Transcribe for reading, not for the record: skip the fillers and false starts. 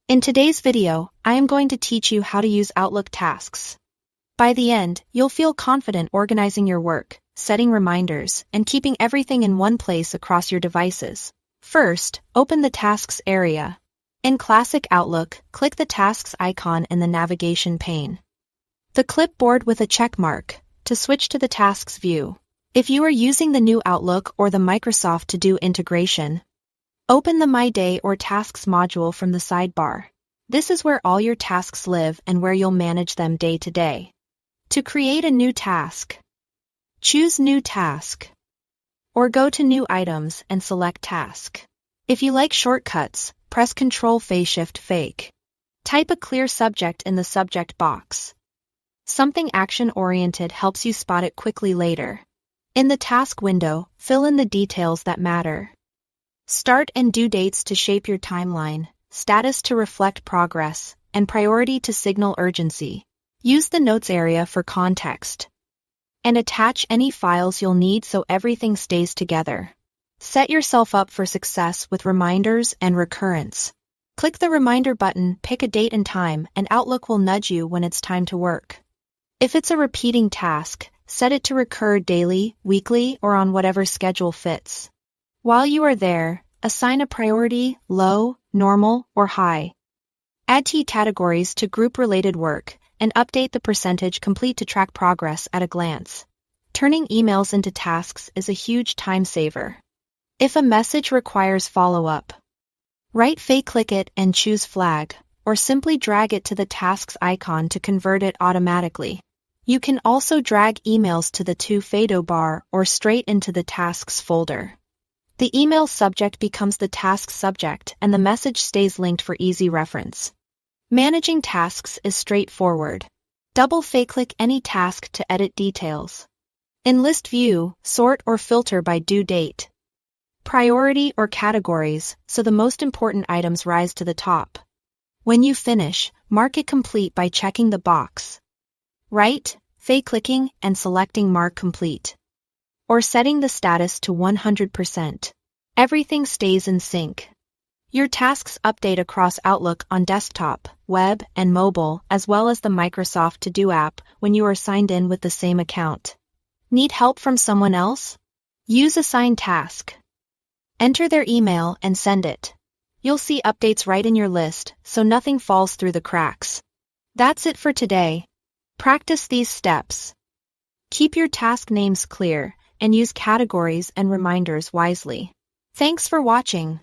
In today's video, I am going to teach you how to use Outlook tasks. By the end, you'll feel confident organizing your work, setting reminders, and keeping everything in one place across your devices. First, open the Tasks area. In classic Outlook, click the Tasks icon in the navigation pane. The clipboard with a check mark to switch to the Tasks view. If you are using the new Outlook or the Microsoft To Do integration, open the My Day or Tasks module from the sidebar. This is where all your tasks live and where you'll manage them day to day. To create a new task, choose New Task, or go to New Items and select Task. If you like shortcuts, press Ctrl-Shift-Fake. Type a clear subject in the subject box. Something action-oriented helps you spot it quickly later. In the task window, fill in the details that matter. Start and due dates to shape your timeline, status to reflect progress, and priority to signal urgency. Use the Notes area for context. And attach any files you'll need so everything stays together. Set yourself up for success with reminders and recurrence. Click the Reminder button, pick a date and time, and Outlook will nudge you when it's time to work. If it's a repeating task, set it to recur daily, weekly, or on whatever schedule fits. While you are there, assign a priority, low, normal, or high. Add T categories to group related work, and update the percentage complete to track progress at a glance. Turning emails into tasks is a huge time saver. If a message requires follow-up, right-click it and choose Flag, or simply drag it to the tasks icon to convert it automatically. You can also drag emails to the to-fado bar or straight into the tasks folder. The email subject becomes the task subject and the message stays linked for easy reference. Managing tasks is straightforward. Double-click any task to edit details. In List View, sort or filter by due date, priority, or categories, so the most important items rise to the top. When you finish, mark it complete by checking the box. Right-clicking and selecting Mark Complete. Or setting the status to 100%. Everything stays in sync. Your tasks update across Outlook on desktop, web, and mobile, as well as the Microsoft To Do app when you are signed in with the same account. Need help from someone else? Use Assign Task. Enter their email and send it. You'll see updates right in your list, so nothing falls through the cracks. That's it for today. Practice these steps. Keep your task names clear, and use categories and reminders wisely. Thanks for watching.